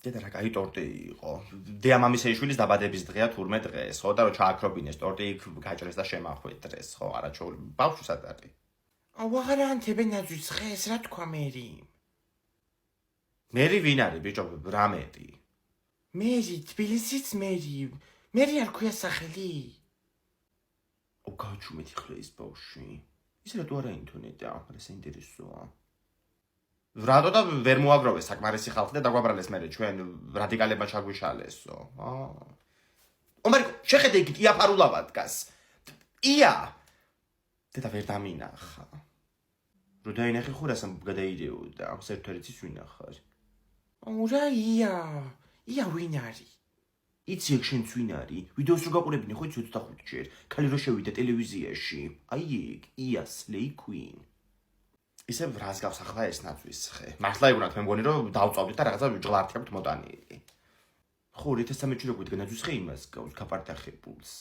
დედა რა კაი ტორტი იყო. დედა მამისეიშვილის დაბადების დღეა 12 დღეს, ხო და რო ჩააქრობინეს ტორტი იქ გაჭრეს და შემახვედრეს, ხო, არაჩოული. ბავშვი სად არის? აღარა ანთებენ ნაძვის ხეს, რა თქვა მერი? მერი ვინ არის, ბიჭო, რა მერი? მერი, თბილისის მერი. მერი არ ქვია სახელი? გაჩუმეთ ხლე ის ბავშვი. ის რატო არა ინტერნეტი, ახლა საინტერესოა. რატო და ვერ მოაგროვეს საკმარისი ხალხი და დაგვაბრალეს მერე ჩვენ რადიკალებმა ჩაგვიშალესო. ომარიკო, შეხედე იქით იაფარულავა დგას. ია. დედა ვერ დამინახა. რო დაინახე ხურასამ გადაიდეოდა, ახს ერთერთის ვინახარ. რა ია? ია ვინ არის? იცი ეგ შენც ვინ არის? ვიდეოს რო გაყურებინე ხო 25 ჯერ. ქალი რო შევიდა ტელევიზიაში. აი ეგ, ია სლეი κουინ. ისე რას გავს ახლა ეს ნაცვის ხე. მართლა იგონათ მე მგონი რომ დავწავდით და რაღაცა ჟღლართი აქვთ მოტანილი. ხო, 1313 რო გვიდგა ნაცვის ხე იმას გავს გაპარტახებულს.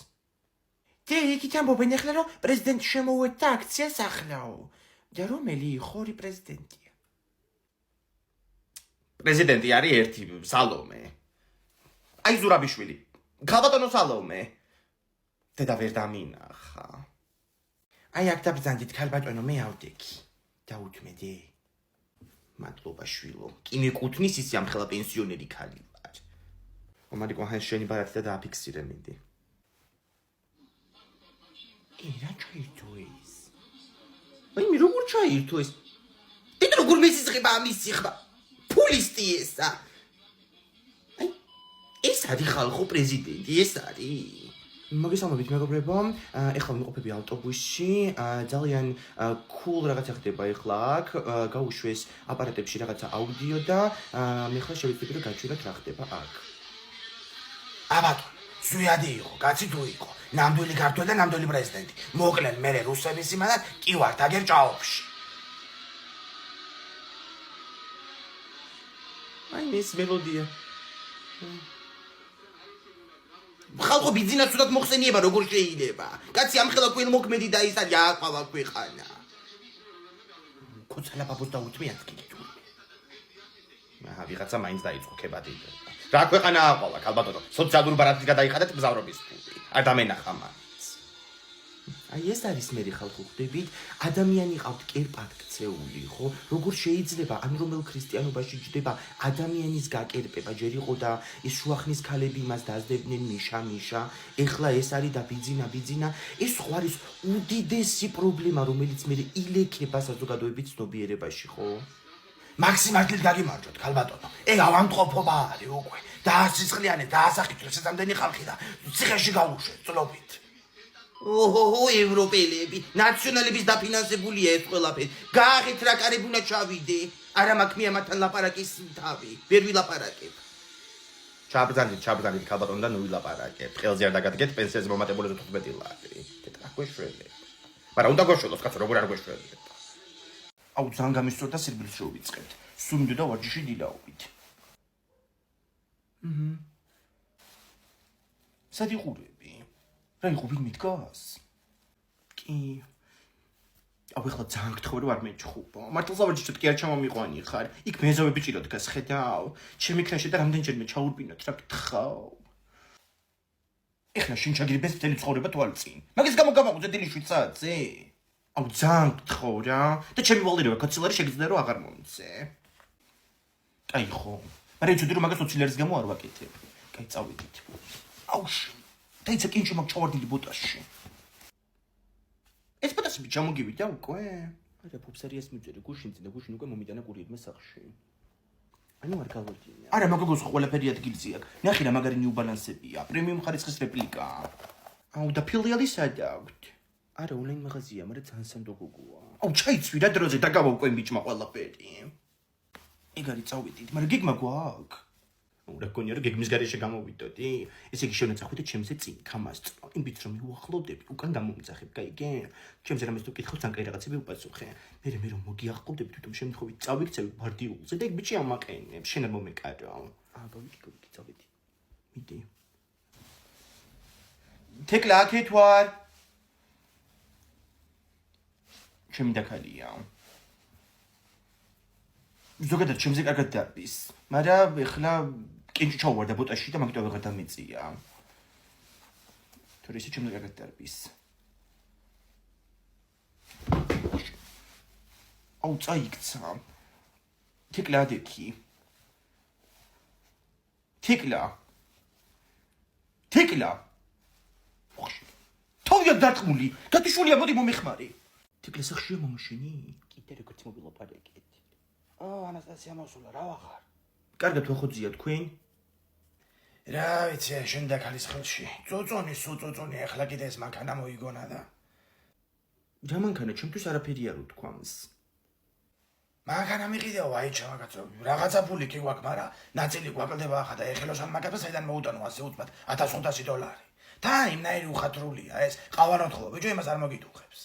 დე იქით ამბობენ ახლა რომ პრეზიდენტი შემოუერთდა აქციას ახლაო. და რომელი ხორი პრეზიდენტია? პრეზიდენტი არის ერთი სალომე. აი ზურაბიშვილი. ქალბატონო სალომე. დედა ვერ დამინახა. აი აქ დაბრძანდით ქალბატონო მე ავდექი. დაუთმედე. მადლობა შვილო. კი მეკუთვნის ისი ამხელა პენსიონერი ქალი ვარ. ომარიკო ჰენ შენი ბარათი და დააფიქსირე მინდი. რა ჩაირთო ეს? აი მე როგორ ჩაირთო ეს? ეთ როგორ მესიცხება ამისი ხმა? ფულისტი ესა. აი ეს არის ხალხო პრეზიდენტი, ეს არის. მოგესალმებით მეგობრებო, ეხლა ვიმყოფები ავტობუსში, ძალიან cool რაღაცა ხდება ეხლა აქ, გაუშვეს აპარატებში რაღაცა აუდიო და მე ხლა შევეცდები რომ გაჩვენოთ რა ხდება აქ. აბატო, ზუიადი იყო, კაცი თუ იყო, ნამდვილი ქართველი და ნამდვილი პრეზიდენტი. მოკლენ მერე რუსების იმანა კი ვართ აგერ ჭაობში. აი ეს მელოდია. ხალხო ბიზნესს უდად მოხსენიება როგორ შეიძლება? კაცი ამხელა ქვენ მოქმედი და ის არის აყავა ქვეყანა. კოცალა ბაბოს დაუთმიათ კიდე თუ. ვიღაცა მაინც დაიწყო ქებადი. რა ქვეყანა აყავა ქალბატონო? სოციალური ბარათით გადაიხადეთ მგზავრობის ფული. არ დამენახა მაინც. აი ეს არის მერი ხალხო ხდებით, ადამიანი ყავთ კერპად ქცეული, ხო? როგორ შეიძლება ან რომელ ქრისტიანობაში ჯდება ადამიანის გაკერპება, ჯერ იყო და ის შუახნის ქალები იმას დაძდებდნენ მიშა, ეხლა ეს არის და ბიძინა, ეს ხო არის უდიდესი პრობლემა, რომელიც მე ილექება საზოგადოების ცნობიერებაში, ხო? მაქსიმალურად გაგიმარჯვოთ, ქალბატონო. ეგ ავანტყოფობა არის უკვე. დაასიცხლიანეთ, დაასახიჩრეთ სამდენი ხალხი და ციხეში გაუშვეთ, წლობით. ოჰო, ევროპელები, ნაციონალების დაფინანსებულია ეს ყველაფერი. გააღეთ რა კარები უნდა ჩავიდე. არა მაქვს მე ამათთან ლაპარაკის თავი. ვერ ვილაპარაკებ. ჩაბრძანდით ქალბატონო და ნუ ვილაპარაკებთ. ხელზე არ დაგადგეთ პენსიაზე მომატებული 15 ლარი. თეთრ აგვეშველებ. მაგრამ უნდა გაშველოს კაცო, როგორ არ გვეშველებ. აუ ძალიან გამისწორდა სირბილს შევიწყებთ. სულ მინდოდა ვარჯიში დილაობით. სად იყურები? რა იყო ვინ მიდგას? კი. აუ ეხლა ძალიან გთხოვე არ მეჩხუბო. მართლა ვარჯიშოთ კი არ ჩამომიყვანი ხარ. იქ მეზობები ჭირო დგას ხედავ. ჩემი ქრაში და რამდენჯერმე ჩაურბინოთ რა გთხოვ. ეხლა შენ ჩაგირიბეს მთელი ცხოვრება თვალწინ. მაგის გამო გამაღვიძე დილის 7 საათზე? აუ ძალიან გთხოვ რა. და ჩემი ვალდირება კაცილარი შეგიძლია რომ აღარ მომცე. კაი ხო. მაგრამ იცოდი რომ მაგას 20 ლარის გამო არ ვაკეთებ. კაი წავიდით. აუ დაიცა კინჩი მაგ ჩავარდილი ბოტასში. ეს ბოტასი ჩამოგივიდა უკვე? არა ფუფსერიას მიწერე გუშინზე და გუშინ უკვე მომიტანა კურიერმა სახში. ანუ არ გავოდინა. არა მაგოგოს ყველაფერი ადგილზე აქვს. ნახე რა მაგარი ნიუ ბალანსებია. პრემიუმ ხარისხის რეპლიკა. აუ და ფილიალი სადაგვთ. არა ონლაინ მაღაზია, მაგრამ ძალიან სანდო გოგოა. აუ ჩაიცვი რა დროზე დაგავაუკვენ ბიჭმა ყველაფერი. ეგ არის წავიდით, მაგრამ გეგმა გვაქვს. რა გქონია რომ გეგმის გარეშე გამოვიდოდი? ესე იგი შევნაწახვი და ჩემზე წინ გამასწრო. იმ ბიჭს რომ მიუახლოვდები, უკან გამომძახებ, გაიგე? ჩემზე რამეს თუ კითხავ, ძალიან კაი რაღაცები უპასუხე. მე რომ მოგიახლოვდები, თვითონ შემთხვევით წავიქცევი ბარდიულზე და ეგ ბიჭი ამაყენებს, შენ არ მომეკარო. აბა ვიკი წავიდი. მიდი. თეკლა აქეთ ვარ. ჩემი დაქალია. ზოგადად ჩემზე კარგად დარბის, მაგრამ ეხლა კენჭი ჩავვარდა ბოტაში და მაგიტო ვეღარ დამეწია. თორე ისე ჩემზე კარგად დარბის. აუ წაიქცა. თიკლა ადექი. თიკლა. თავია დარტყმული. გათიშულია მოდი მომეხმარე. თიკლა სახშია მომშენი? კიდე როგორც მობილოპარეკეთ. ანასტასია მოსულა რა ვახარ? კარგად ვახოძია თქვენ? რა ვიცი, შენ და ქალის ხელში. წოწონი, ახლა კიდე ეს მანქანა მოიგონა და. რა მანქანა, ჩემთვის არაფერი არ უთქვამს. მანქანა მიყიდეო, აი ჩამაგაცო. რაღაცა ფული კი გვაქვს, მაგრამ ნაწილი გვაკლდება ახლა და ეხელოს ამ მაგას საიდან მოუტანო ასე უცბად $1500. და იმნაირი უხათრულია ეს. ყავაროთ ხო, ბიჭო იმას არ მოგიტუხებს.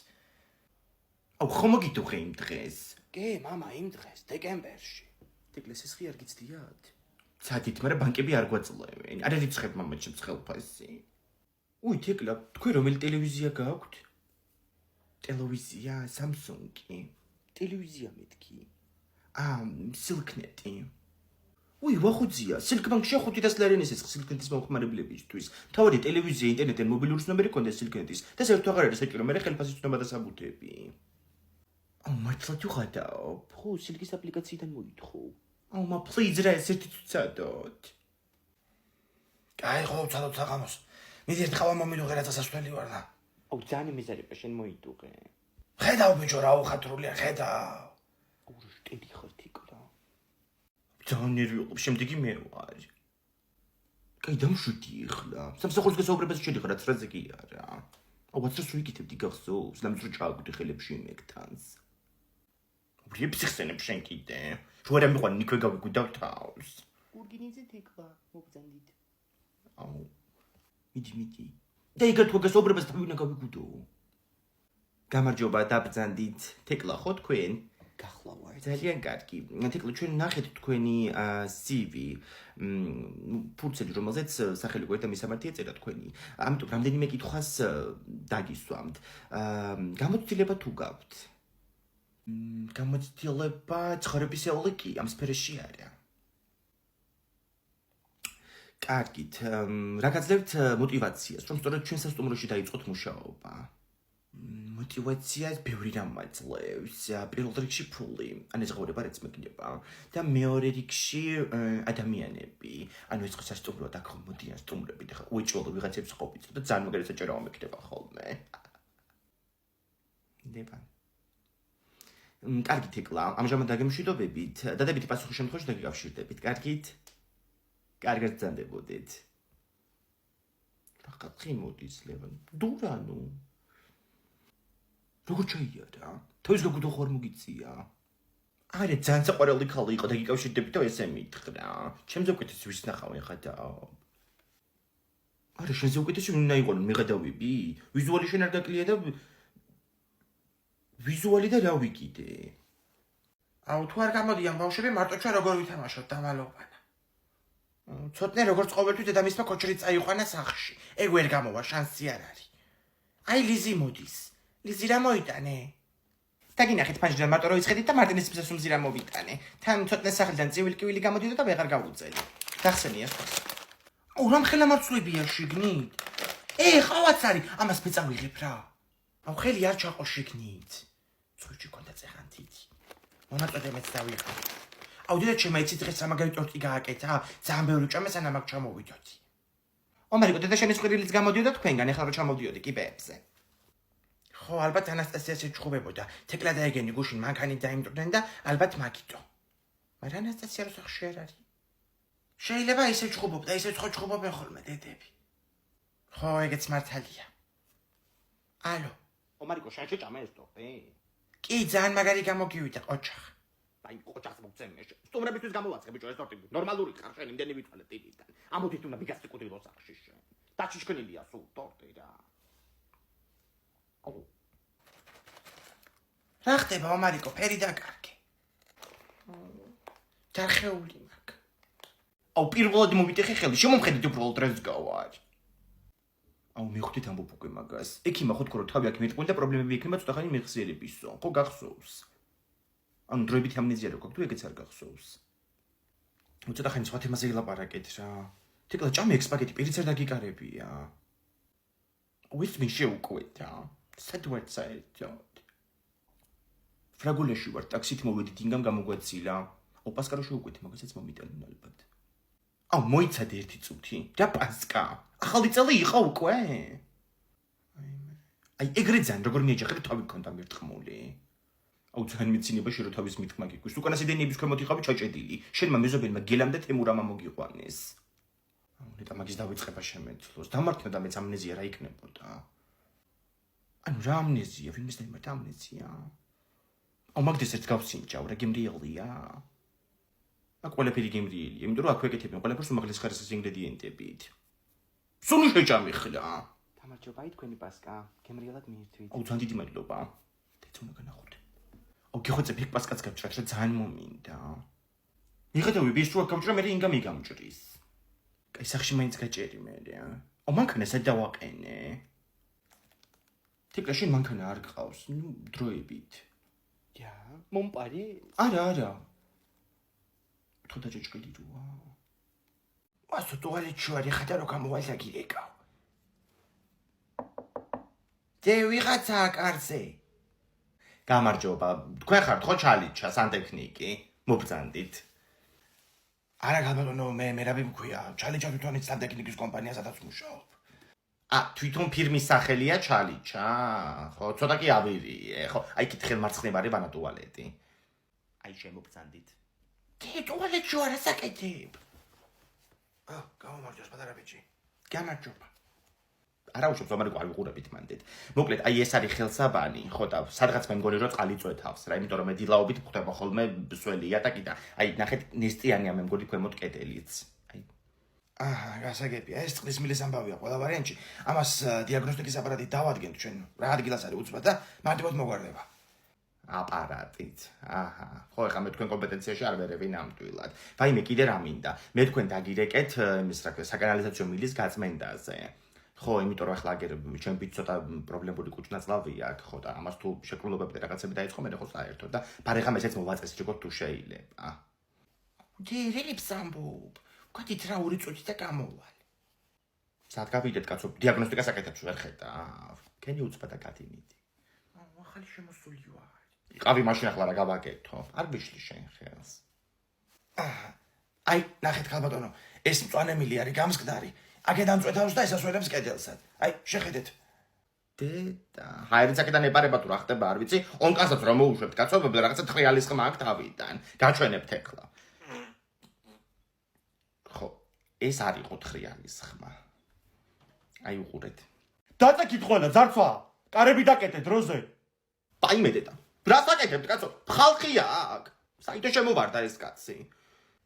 აუ ხომ მოგიტუხე იმ დღეს? კი, მამა, იმ დღეს, დეკემბერში. თიკლეს ეს ხი არ გიცდიათ? ცადით, მაგრამ ბანკები არ გვაწლევენ. არ არიცხებ მამა ჩემს ხელფასი. უი, თიკლა, თქვენ რომელი ტელევიზია გაქვთ? ტელევიზია, Samsung-ი. ტელევიზია მეთქი. Silknet-ი. უი, ვახუძია, Silkbank-ში 500 ლარიანის ეს Silknet-ის მომხმარებლებისთვის. თავადი ტელევიზია, ინტერნეტი, მობილურის ნომერი კონდეს Silknet-ის და საერთოდ აღარ არის საჭირო, მე ხელფასის ცნობა და საბუთები. აუ, მართლაც უღადაობ. ხო, Silk-ის აპლიკაციიდან მოითხოვ. აუ, please რა ესეთი თუცადოთ. აი, ხო, უცადოთ საღამოს. მიდი ერთ ყავა მომიდუღე რაცა სასვლელი ვარ და. აუ, ძალიან მიზარება შენ მოიდუღე. ხედავ ბიჭო რა უხათრულია, ხედავ. აუ, შტედი ხარ თიკლა. ძალიან ნერვიულობ, შემდეგი მე ვარ. კაი, დამშვიდი ახლა. სამსახურის გასაუბრებას შედიხარ, რაც რაზე კი არა. აუ, ვაცრას ვიკითებდი გახსოვს, ლამს რო ჩააგვდი ხელებში იმეკთანს. ვრიებს იხსენებ შენ კიდე. შუა რა მიყვანი იქვე გავიგვიდავ თავს. გურგინიძე თიკლა, მოგზანდით. აუ, მიდი. და იგარ თქვა გასაუბრებას თავი უნდა გავიგვიდო. გამარჯობა, დაბრძანდით. თიკლა ხო თქვენ? გახლავართ. ძალიან კარგი. თიკლა ჩვენ ნახეთ თქვენი CV, ფურცელი, რომელზეც სახელი გვერდ და მისამართი ეწერა თქვენი. ამიტომ რამდენიმე კითხვას დაგისვამთ. გამოცდილება თუ გაქვთ? გამოცდილება ცხოვრებისეული კი, ამ სფეროში არა. კარგით, რა გაძლევთ мотивაციას, რომ სწორედ ჩვენ სასტუმროში დაიწყოთ მუშაობა? мотивაციას ბევრი რამ აძლევს. პირველ რიგში ფული, ან ეს ღირება რაც მეკნება და მეორე რიგში ადამიანები. ანუ ეს სასტუმროა და ხომ მოდიან სტუმრები და უეჭველო ვიღაცებს ყოფით და ძალიან მაგარი საჭიროა მეკნება ხოლმე. ნება. კარგით ეკლა, ამჟამად დაგემშვიდობებით, დადებითი პასუხის შემთხვევაში დაგიკავშირდებით. კარგით? კარგად ბრძანდებოდეთ. რა ხი მოდის ლევან? დურანო. როგორ ჩაიარა? თავის გაგუდო ხარ მოგიწია? არა, ძალიან საყვარელი ხალი იყო, დაგიკავშირდებით და ესე მითხრა. ჩემზე უკეთეს ვის ნახავენ ხადა? არა, შენზე უკეთესი უნდა იყოს, მე გადავები? ვიზუალი შენ არ გაკლია და ვიზუალი და რა ვიკიდე? აუ, თუ არ გამოდიან ბავშვები, მარტო ჩვენ როგორ ვითამაშოთ დამალოვანა. ცოტნე როგორც ყოველთვის დედამისმა კოჩრი წაიყვანა სახლში. ეგ ვერ გამოვა, შანსი არ არის. აი ლიზი მოდის. ლიზი რა მოიტანე? დაგინახეთ ფანჯრიდან მარტო რო იცხედით და მარტინის მსესუმზი რა მოვიტანე. თან ცოტნე სახელიდან წივილ-კივილი გამოდიდა და ვეღარ გავუწელი. გახსენია სხვა. აუ, რამ ხელამარცვლებია შიგნით? ხავაც არის, ამას მეწავიღებ რა. აუ, ხელი არ ჩაყო შიგნით. ცოჩი კონდა წეხანთითი. მომაწოდე მეც დავიღო. აუ, დედა ჩემი იცით დღეს სამაგარი ტორტი გააკეთა? ძალიან ბევრი ჭამე სანამ აქ ჩამოვიდოდი. ომარიკო, დედა შენი სყვირილიც გამოდიოდა თქვენგან, ეხლა რო ჩამოვდიოდი კიბეებზე. ხო, ალბათ ანასტასიას ეჩხუბებოდა. თეკლა და ეგენი გუშინ მანქანით დაიმტვრდნენ და ალბათ მაგიტო. მაგრამ ანასტასია რო სახში არ არის. შეიძლება ისე ჩხუბობდა, ისე ჩხუბობენ ხოლმე დედები. ხო, ეგეც მართალია. ალო. ომარიკო, შენ შეჭამე ეს ტორტი? კი, ძალიან მაგარი გამოგივიდა, ყოჩახ. აი, ყოჩახს მოგცემე. სტუმრებისთვის გამოვაცხე, ბიჭო, ეს ტორტი ნორმალური ხარ შენ, იმდენი ვიცვალე ტირიდან. ამოდით უნდა მიგასწიკუდილო სახში შენ. დაჩიშქნილია სულ ტორტი რა. აუ. რა ხდება, ომარიკო, ფერი დაკარგე. დარხეული მაქვს. აუ, პირველად მომიტეხე ხელი, შემომხედით უბრალოდ რას გავარ. აუ, მივხვდით ამბობ უკვე მაგას. ექიმა ხო თქო რომ თავი აქ მეტყვი და პრობლემები იქნება ცოტა ხანი მეხსიერებისო. ხო გახსოვს? ანუ დროებით ამნეზია რო გქონდა, თუ ეგეც არ გახსოვს. ცოტა ხანი სხვა თემაზე ილაპარაკეთ რა. თეკლა ჭამე ექსპაგეტი პირიც არ დაგიკარებია. უსმინ შეუკვეთ რა. სად ვარ საერთოდ? ფრაგულეში ვარ, ტაქსით მოვედი, დინგამ გამოგვეცილა. ოპასკარო შეუკვეთ, მაგასაც მომიტანენ ალბათ. აუ, მოიცადე ერთი წუთი. რა პასკა? ახალი წელი იყო უკვე? აი, ეგრე ძალიან როგორ მიეჯახეთ, თავი გქონდა მერტყმული. აუ, ძალიან მეცინებაში რო თავის მithმა გიგვის. უკანასიდენიების ქვემოთ იყავი ჩაჭედილი. შენმა მეზობელმა გელამ და თემურამა მოგიყვანეს. აუ, ნეტა მაგის დავიწყება შემეცლოს. დამარცხდა და მეც ამნეზია რა იქნებოდა. ანუ რა ამნეზია, ვინმეს დაიმართა ამნეზია? აუ, მაგდეს ერთ გავსინჯავ, რა გემრიელია. აქ ყველაფერი გემრიელია, იმიტომ რომ აქ ვეკეთებენ ყველაფერს უმაღლეს ხარისხის ინგრედიენტებით. სული შეჭამიხლა. გამარჯობა, თქვენი პასკა. გემრიელად მიირთვით. აუ, ძალიან დიდი მადლობა. დეცონა განახოთ. აუ, გიხვეწებ იქ პასკაც გავჭრათ, რა ძალიან მომინდა. მიხედავი ის რო გავჭრა, მე ინგა მიგამჭრის. კაი, სახში მაინც გაჭერი მე რა. აუ, მანქანა სად დავაყენე? თეკლა შენ მანქანა არ გყავს, ნუ დროებით. Ja, მომპარი? არა. თუ დაჭჭკილი როა. მასო ტუალეტში ვარ, ეხლა რო გამოვალ დაგირეკავ. დე ვიღაცაა კარზე. გამარჯობა. თქვენ ხართ ხო ჩალიჩა სანტექნიკი? მობრძანდით. არა გაბატონო, მე რა მიმქვია, ჩალიჩა თვითონიც სანტექნიკის კომპანია სადაც მუშაობ. თვითონ ფირმის სახელია ჩალიჩა. ხო, ცოტა კი ავირიე, ხო. აი კითხელ მარცხნებარე ვანა ტუალეტი. აი შემობრძანდით. დე ტუალეტში ვარ, ასაკეთებ. გამომარჯოს პატარა ბიჭი. გამარჯობა. არა უშობ ზომარი ყავიყურებით მანდეთ. მოკლედ, აი ეს არის ხელსაბანი, ხო და სადღაც მე მგონი რომ წყალი წვეთავს რა, იმიტომ რომ მე დილაობით ხვდება ხოლმე სველი იატაკი და აი ნახეთ ნესტიანია მე მგონი ქვემოთ კედელიც. აი. გასაგებია, ეს წყლის მილის ამბავია ყველა ვარიანტში. ამას დიაგნოსტიკის აპარატი დავადგენთ ჩვენ. რა ადგილას არის უცბად და მარტივად მოგვარდება. აპარატით. ხო, ეხლა მე თქვენ კომპეტენციაში არ ვერევი ნამდვილად. ვაიმე კიდე რა მინდა. მე თქვენ დაგირეკეთ იმის რა ქვია, საკანალიზაციო მილის გაწმენდაზე. ხო, იმიტომ რომ ახლა აგერ ჩემი ცოტა პრობლემური კუჭნაწლავი აქვს, ხო და ამას თუ შეკრულებები და რაღაცები დაიწყო მე ხო საერთოდ და ბარეხა მეცეც მოვაწეს როგორც თუ შეიძლება. დე რელიფს ამბობ. გვადით რა 2 წუთი და გამოვალ. სად გავიდეთ კაცო, დიაგნოსტიკას აკეთებს ვერ ხედავ. კენი უცბად და კატინიდი. ახალი შემოსული ვარ. იყავი მაშინ ახლა რა გავაკეთო? არ ვიშლი შენ ხელს. აი, ნახეთ ხალბატონო, ეს მწვანემილი არის გამსკდარი. აქედან წვეთავს და ესასვენებს კედელსაც. აი, შეხედეთ. დედა, ჰაერიც აქედან ეპარება თუ რა ხდება, არ ვიცი. ონკასაც რომ მოუშვებთ კაცობრიობ რაღაცა ტრიალის ხმა აქვს თავიდან. გაჩვენებთ ეხლა. ხო, ეს არ იყო ტრიალის ხმა. აი უყურეთ. დაწეკით ყველა ძარცვა. კარები დაკეთე დროზე. პაიმე დედა. რას აკეთებთ კაცო? ხალხია აქ. საერთოდ შემოვარდა ეს კაცი.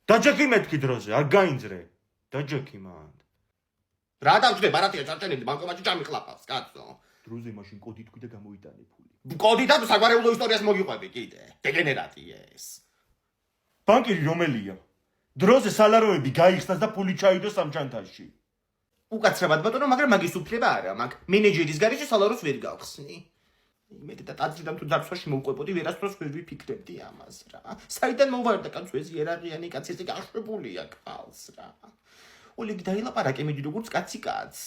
დაჯექი მეთქი დროზე, არ გაინძრე. დაჯექი მან. რა დავჭდება, რატია ჩარჩენილი ბანკომატში ჩამიხლაპავს, კაცო. დროზე მაშინ კოდი თქვი და გამოიტანე ფული. კოდი და საგვარეულო ისტორიას მოგიყვები კიდე. დეგენერატი ეს. ბანკირი რომელია? დროზე სალაროები გაიხსნას და ფული ჩაიდოს სამჩანთაში. უკაცრავად ბატონო, მაგრამ მაგის უფლება არა მაქვს. მენეჯერის გარეშე სალაროს ვერ გავხსნი. მე და ტაძრიდან თუ ძარცვაში მოვყვებოდი, ვერასდროს ვერ ვიფიქრებდი ამას რა. საიდან მოვარდა კაცო ეს იერარქიანი კაცი, ესე გაშვებულია ყავს რა. ოლეგი დაილაპარაკე მედი როგორც კაცი კაცს.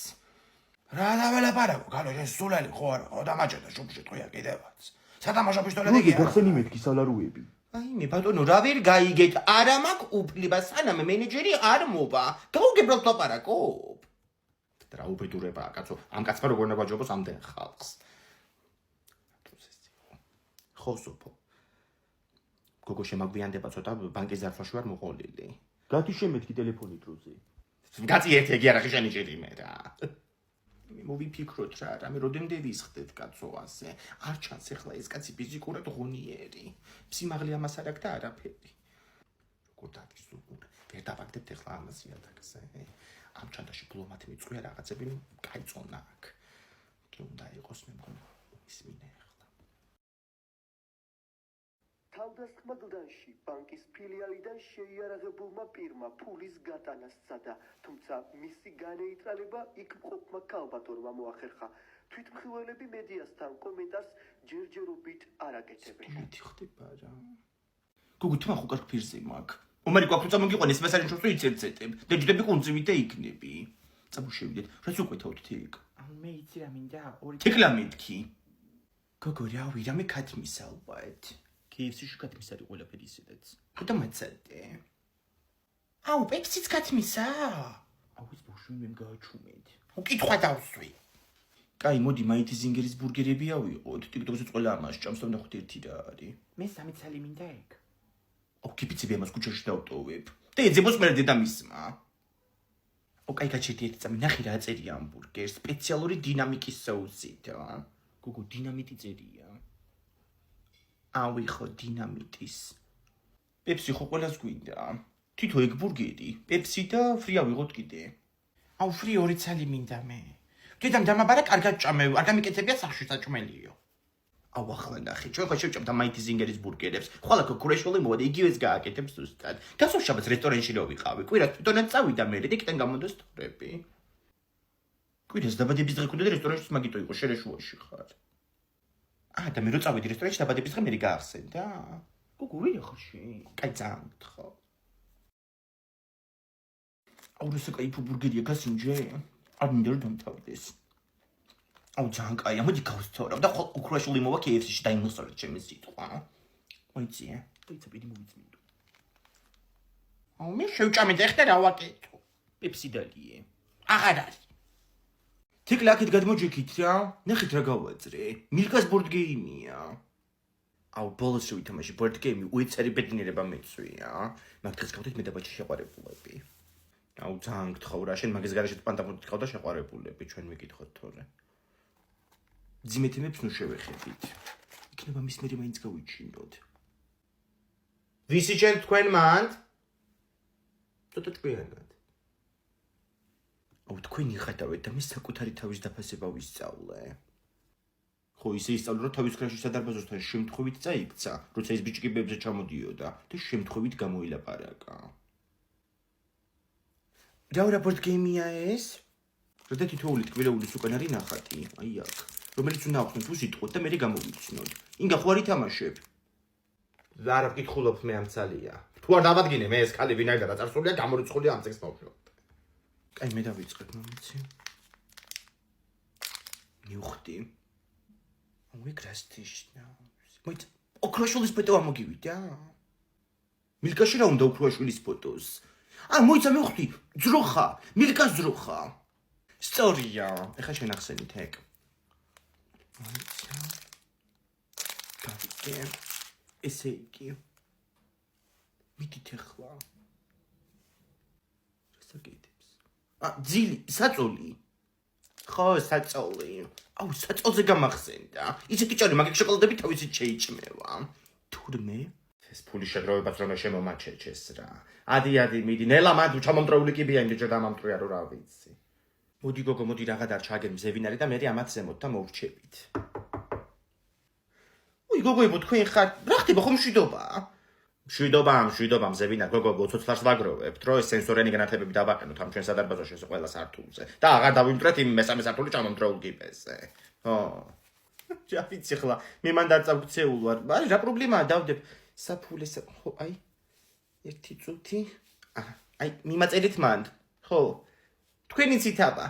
რა დაველაპარაკო, გალო ეს სულელი ხო არა, ხო დამაჭერდა შუბში ტყუია კიდევაც. სათამაშო პისტოლეტი კი არა. გახსენი მეთქი სალაროები. აი მე ბატონო, რა ვერ გაიგეთ, არა მაქვს უფლება, სანამ მენეჯერი არ მოვა. გაუგებრალ ლაპარაკობ. რა უბედურებაა კაცო, ამ კაცმა როგორ ნაბაჯობს ამდენ ხალხს. ხო სოფო. გოგო შემაგვიანდება ცოტა ბანკის ზარფაში ვარ მოყოლილი. გადი შემეთქი ტელეფონი დროზე. კაცი ერთ-ერთი არახი შენი ჭირი მე რა. მე მოვიფიქროთ რა, რამე როდემდე ვისხდეთ კაცო ასე. არ ჩანს ახლა ეს კაცი ფიზიკურად ღონიერი. სიმაღლე ამას არ აქვს და არაფერი. როგორ დადის უყურ. ვერ დავაგდებთ ახლა ამას იატაკზე. ამ ჩანთაში ბლომათი მიწვია რაღაცები, კაი წონა აქვს. კი უნდა იყოს მე მგონი ისმინე ახლა. თავდასხმა გლდანში ბანკის ფილიალიდან შეიარაღებულმა პირმა ფულის გატანა სცადა, თუმცა მისი განეიტრალება იქ მყოფმა ქალბატონმა მოახერხა. თვითმხილველები მედიასთან კომენტარს ჯერჯერობით არ აკეთებენ. მეტი ხდება რა. გოგო თმა ხო კარგ ფირზე მაქვს. ომარი გვაქვს წამოგიყვანეს მასარენშოს თუ იცერცეტებ. და ჯდები კუნძივით და იქნები. წამოშევიდეთ. რაც უკვეთავთ თეკ. მე იცი რა მინდა ორი თეკლა მეთქი. გოგო რავი რამე ქათმის ალბათ. KFC-ში ქათმის არის ყველაფერი ისედაც. ხოდა მაცადე. აუ პეპსიც ქათმისა აუ ის ბოშვი მე გააჩუმეთ. უკითხვა დავსვი კაი მოდი მაითი ზინგერის ბურგერები ავიღოთ. TikTok-ზე ყველა ამას ჭამს და ვნახოთ ერთი რა არის. მე 3 წელი მინდა ეგ ოკიპიცები ამას ქუჩაში დავტოვებ. და ეძებოს მე დედამისმა. ოკაი გაჩერდი ერთი წამი ნახე რა წერია ამ ბურგერს. სპეციალური დინამიკის соусით. გოგო დინამიტი წერია. ავიღო დინამიტის. პეპსი ხო ყველას გვინდა. თითო ეგ ბურგერი, პეპსი და ფრი ავიღოთ კიდე. აუ ფრი 2 წელი მინდა მე დედამ დამაბარა კარგად ჭამე არ გამიკეთებია სახში საჭმელიო აუ ახლა ნახე, ჩვენ ხო შევჭამთ მაითი ზინგერის ბურგერებს. ხოლა ქურეშვილი მოვა და იგივეს გააკეთებს ზუსტად. გასულ შაბათს რესტორანში რო ვიყავი, კვირას თვითონაც წავიდა მე და იქიდან გამოდოს თორები. კვირას დაბადების დღე ქონდა და რესტორანში მაგიტო იყო შერეშუაში ხარ. და მე რო წავიდი რესტორანში დაბადების დღე მე გაახსენდა. გოგო ვინ ხარში? კაი ძამთხო. აუ ეს კაიფო ბურგერია გასინჯე. არ მინდა რომ დამთავრდეს. აუ ძალიან კაია, მოდი გავსწორავ და უკრაშვილი მოვა KFC-ში დაიმოსწორეთ ჩემი სიტყვა. მოიცი, დაიცა პირი მოვიწმინდო. აუ მე შევჭამე და ეხლა რა ვაკეთო პეპსი დალიე. აღარ არის თიკლა აქეთ გადმოჯექით რა. ნახეთ რა გავაძრე. მილკას ბორდ გეიმია. აუ ბოლოს რო ვითამაში ბორდ გეიმი უეცარი ბედნიერება მეცვია. მაგ დღეს გავდეთ მე და ბაჭი შეყვარებულები. აუ ძალიან გთხოვ რა, შენ მაგის გარეშე პანტაფონით გთხოვ და შეყვარებულები, ჩვენ მეკითხოთ თორე. ძიმეთიმებს ნუ შევეხებით. იქნება მის მერე მაინც გავიჩინოთ. ვისი ჩვენ თქვენ მანდ ცოტა ტყვიანად. აუ თქვენ იხატავეთ და მე საკუთარი თავის დაფასება ვისწავლე. ხო ისე ისწავლე რომ თავის ქრაში სადარბაზოსთან შემთხვევით წაიქცა, როცა ის ბიჭი კიბებზე ჩამოდიოდა და შემთხვევით გამოილაპარაკა. რა რაპორტ გეიმია ეს? როცა თითოეული ტკბილეულის უკან არის ნახატი, აი აქ, რომელიც უნდა ახსნათ უსიტყვოდ და მე გამოვიცნოთ. ინგა ხო არ ითამაშებ? არა ვკითხულობ მე ამ ცალია თუ არ დავადგინე მე ეს კალი ვინაიდან დაწარსულია გამორიცხული ამ წიგს მოვშოთ კაი მე დავიწყებ მომიცი. ნიუხტი. აუ ეკრასტიშნა. მოიც ოქროშვილის ფოტო ამოგივიდა. მილკაში რა უნდა ოქროშვილის ფოტოს? მოიცა მივხვდი, ძროხა, მილკას ძროხა. სწორია. ეხლა შენახსენით ეგ. მოიცა. გავიგე. ესე იგი. მიდით ახლა. რასაკეთებს? ძილი, საწოლი. ხო, საწოლი. აუ, საწოლზე გამახსენდა. ისეთი ჭარი მაგის შოკოლადები თავისით შეიჭმევა. თურმე? ეს ფული შეგროვებას რომ შემომაჩეჩეს რა ადი მიდი ნელა მანდ ჩამომტრეული კიბია იმდე დამამტრია რომ რა ვიცი მოდი გოგო მოდი რაღა დარჩა აგერ მზევინარი და მე ამათ ზემოთ და მოვრჩებით. უი გოგოებო თქვენ ხარ რა ხდება ხომ მშვიდობა მზევინა გოგო ცოცხლას ვაგროვებთ რომ ეს სენსორიანი განათებები დავაყენოთ ამ ჩვენ სადარბაზოში ეს ყველა სართულზე და აღარ დავიმტრეთ იმ მესამე სართული ჩამომტრეულ კიბეზე. ხო ჯაფიცი ხლა მე მან დაწავქცეულ ვარ არის რა პრობლემაა დავდებ საფულეს ხო აი ერთი წუთი აი მიმაწერით მანდ ხო თქვენი ციტაბა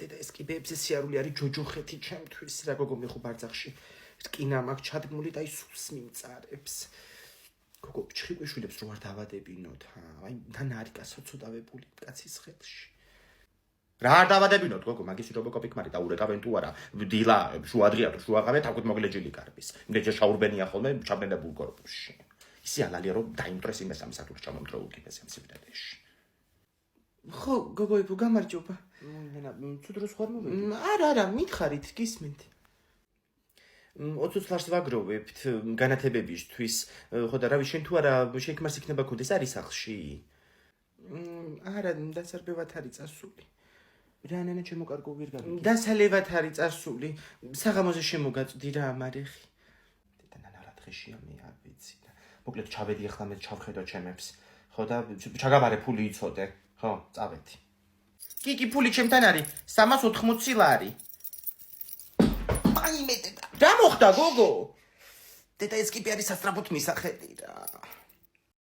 დედა ეს კიბეებზე სიარული არის ჯოჯოხეთი ჩემთვის რა გოგო მე ხო ბარძახში რკინა მაქვს ჩადგმული და ის სულს მიმწარებს გოგო ჩხიყვიშვილებს რო არ დავადებინოთ აი დანარიკა სოცოდავებული კაცის ხელში რა არ დავადებინოთ გოგო მაგის რობოკოპი კმარი და ურეკავენ თუ არა დილა შუადღია თუ შუაღამე თავით მოგლეჯილი კარბის იმდეჯერ შაურბენია ხოლმე ჩაბნელებულ კორპუსში ისე ალალია რომ დაიმტრეს იმ მესამე სართულში ჩამომტრეულ კიბეზე ამ სივრდეში ხო გოგოებო გამარჯობა მენა თუ დროს ხარ მოვედი არა მითხარით გისმენთ 20 ლარს ვაგროვებთ განათებებისთვის ხო და რავი შენ თუ არა შექმარს იქნება კონდეს არის სახლში არა დასარბევად არის წასული რა ნანა ჩემო კარგო ვერ გავიგე დასალევად არის წასული საღამოზე შემოგაწვდი რა მარეხი და ნანა რა დღეშია მე არ ვიცი და მოკლედ ჩავედი ახლა მე ჩავხედო ჩემებს ხო და ჩაგაბარე ფული იცოდე ხო წავედი კი ფული ჩემთან არის 380 ლარი აი მე დედა რა მოხდა გოგო დედა ეს კიპი არის სასწრაფოდ მისახედი რა